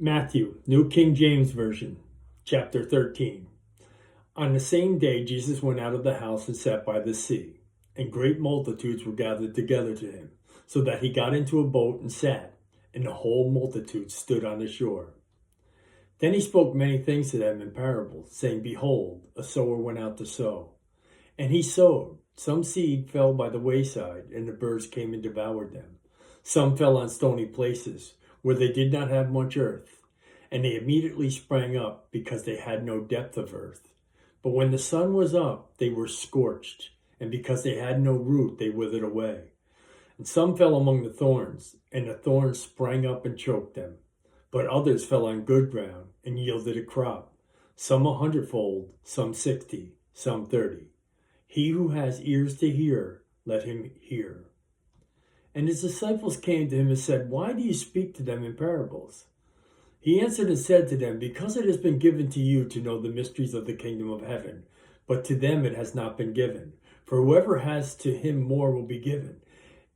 Matthew, New King James Version, chapter 13. On the same day, Jesus went out of the house and sat by the sea, and great multitudes were gathered together to him, so that he got into a boat and sat, and the whole multitude stood on the shore. Then he spoke many things to them in parables, saying, Behold, a sower went out to sow. And he sowed. Some seed fell by the wayside, and the birds came and devoured them. Some fell on stony places, where they did not have much earth, and they immediately sprang up, because they had no depth of earth. But when the sun was up, they were scorched, and because they had no root, they withered away. And some fell among the thorns, and the thorns sprang up and choked them. But others fell on good ground, and yielded a crop, some 100-fold, some 60, some 30. He who has ears to hear, let him hear. And his disciples came to him and said, Why do you speak to them in parables? He answered and said to them, Because it has been given to you to know the mysteries of the kingdom of heaven, but to them it has not been given. For whoever has, to him more will be given,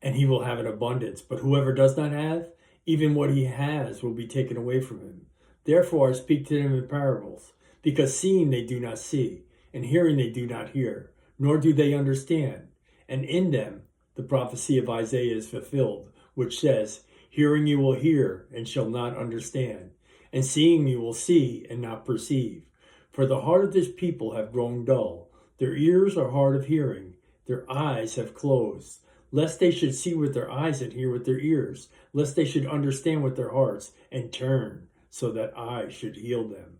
and he will have an abundance. But whoever does not have, even what he has will be taken away from him. Therefore I speak to them in parables, because seeing they do not see, and hearing they do not hear, nor do they understand. And in them the prophecy of Isaiah is fulfilled, which says, Hearing you will hear, and shall not understand, and seeing you will see, and not perceive. For the heart of this people have grown dull, their ears are hard of hearing, their eyes have closed, lest they should see with their eyes and hear with their ears, lest they should understand with their hearts, and turn, so that I should heal them.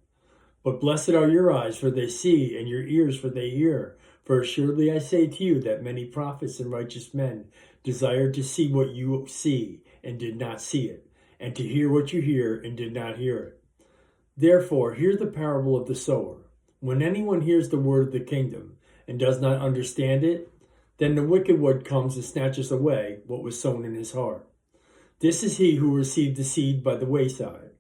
But blessed are your eyes, for they see, and your ears, for they hear. For assuredly I say to you that many prophets and righteous men desired to see what you see, and did not see it, and to hear what you hear, and did not hear it. Therefore hear the parable of the sower. When anyone hears the word of the kingdom, and does not understand it, then the wicked one comes and snatches away what was sown in his heart. This is he who received the seed by the wayside.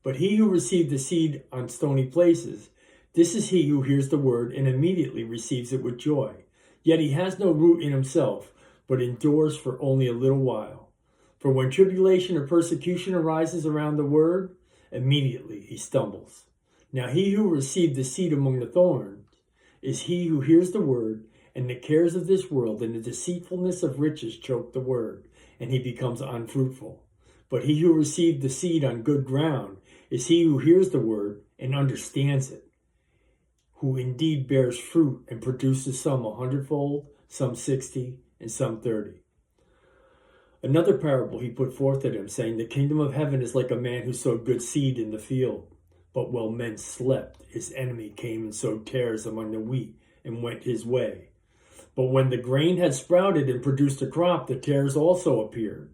But he who received the seed on stony places, this is he who hears the word and immediately receives it with joy. Yet he has no root in himself, but endures for only a little while. For when tribulation or persecution arises around the word, immediately he stumbles. Now he who received the seed among the thorns is he who hears the word, and the cares of this world and the deceitfulness of riches choke the word, and he becomes unfruitful. But he who received the seed on good ground is he who hears the word and understands it, who indeed bears fruit and produces some 100-fold, some 60, and some 30. Another parable he put forth to them, saying, The kingdom of heaven is like a man who sowed good seed in the field. But while men slept, his enemy came and sowed tares among the wheat and went his way. But when the grain had sprouted and produced a crop, the tares also appeared.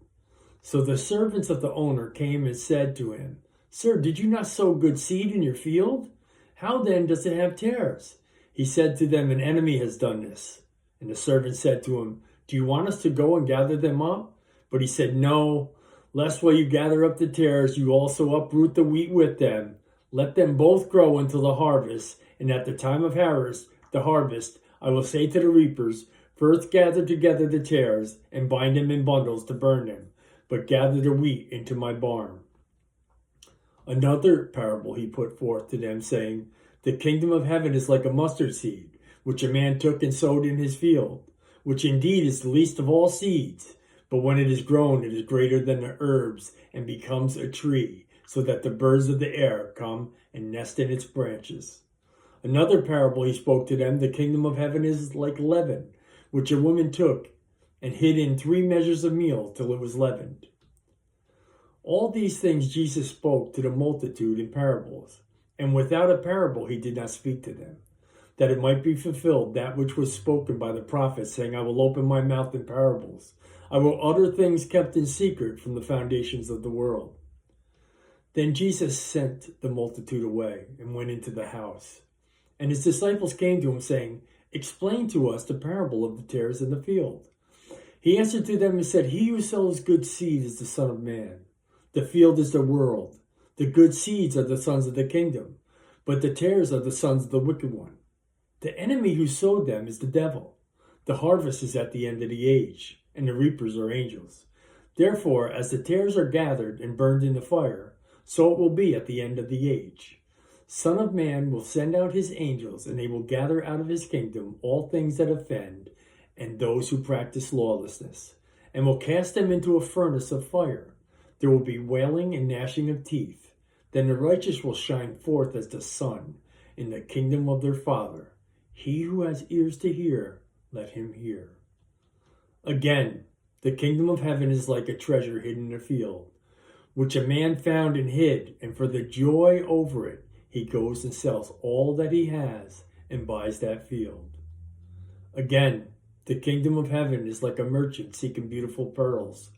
So the servants of the owner came and said to him, Sir, did you not sow good seed in your field? How then does it have tares? He said to them, An enemy has done this. And the servant said to him, Do you want us to go and gather them up? But he said, No, lest while you gather up the tares, you also uproot the wheat with them. Let them both grow until the harvest, and at the time of the harvest, I will say to the reapers, First gather together the tares, and bind them in bundles to burn them, but gather the wheat into my barn. Another parable he put forth to them, saying, The kingdom of heaven is like a mustard seed, which a man took and sowed in his field, which indeed is the least of all seeds. But when it is grown, it is greater than the herbs, and becomes a tree, so that the birds of the air come and nest in its branches. Another parable he spoke to them, The kingdom of heaven is like leaven, which a woman took and hid in 3 measures of meal till it was leavened. All these things Jesus spoke to the multitude in parables, and without a parable he did not speak to them, that it might be fulfilled that which was spoken by the prophet, saying, I will open my mouth in parables. I will utter things kept in secret from the foundations of the world. Then Jesus sent the multitude away and went into the house. And his disciples came to him, saying, Explain to us the parable of the tares in the field. He answered to them and said, He who sows good seed is the Son of Man. The field is the world. The good seeds are the sons of the kingdom, but the tares are the sons of the wicked one. The enemy who sowed them is the devil. The harvest is at the end of the age, and the reapers are angels. Therefore, as the tares are gathered and burned in the fire, So it will be at the end of the age. Son of Man will send out his angels, and they will gather out of his kingdom all things that offend and those who practice lawlessness, and will cast them into a furnace of fire. There will be wailing and gnashing of teeth. Then the righteous will shine forth as the sun in the kingdom of their Father. He who has ears to hear, let him hear. Again, the kingdom of heaven is like a treasure hidden in a field, which a man found and hid, and for the joy over it, he goes and sells all that he has and buys that field. Again, the kingdom of heaven is like a merchant seeking beautiful pearls,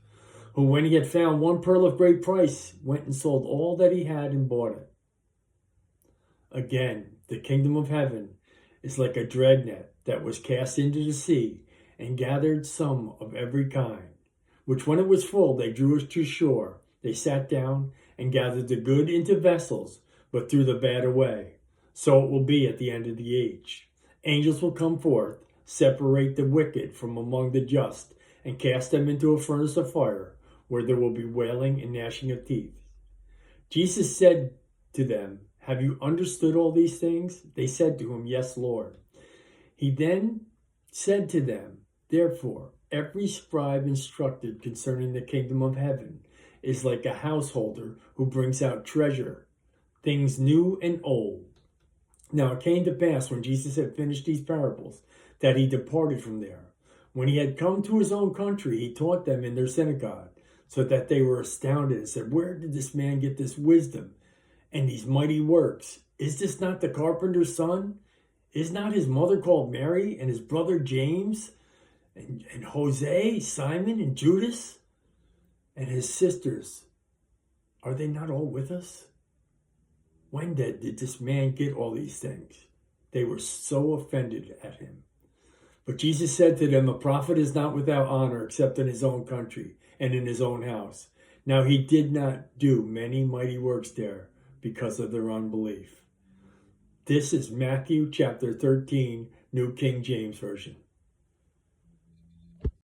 who, when he had found one pearl of great price, went and sold all that he had and bought it. Again, the kingdom of heaven is like a dragnet that was cast into the sea and gathered some of every kind, which when it was full, they drew it to shore. They sat down and gathered the good into vessels, but threw the bad away. So it will be at the end of the age. Angels will come forth, separate the wicked from among the just, and cast them into a furnace of fire, where there will be wailing and gnashing of teeth. Jesus said to them, "Have you understood all these things?" They said to him, "Yes, Lord." He then said to them, "Therefore, every scribe instructed concerning the kingdom of heaven is like a householder who brings out treasure, things new and old." Now it came to pass, when Jesus had finished these parables, that he departed from there. When he had come to his own country, he taught them in their synagogue, so that they were astounded and said, "Where did this man get this wisdom and these mighty works? Is this not the carpenter's son? Is not his mother called Mary, and his brother James, and Jose, Simon, and Judas, and his sisters? Are they not all with us? When did this man get all these things?" They were so offended at him. But Jesus said to them, "A prophet is not without honor except in his own country and in his own house." Now he did not do many mighty works there because of their unbelief. This is Matthew chapter 13, New King James Version.